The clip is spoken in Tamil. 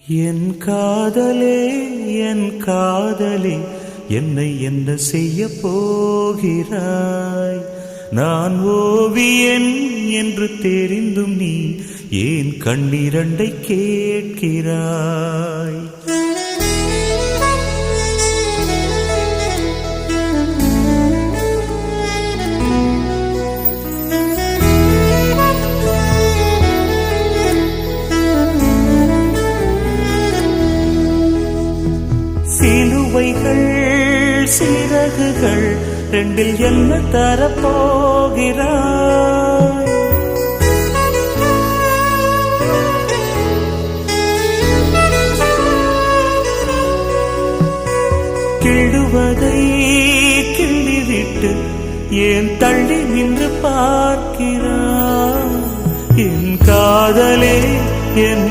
என் காதலே என் காதலே என்னை என்ன செய்ய போகிறாய்? நான் ஓவியன் என்று தெரிந்தும் நீ ஏன் கண்ணிரண்டை கேட்கிறாய்? சிலுவைகள் சிறகுகள் ரெண்டில் என்ன தரப்போகிறாய்? கிள்ளுவதை கிள்ளிவிட்டு ஏன் தள்ளி நின்று பார்க்கிறாய்? என் காதலே என்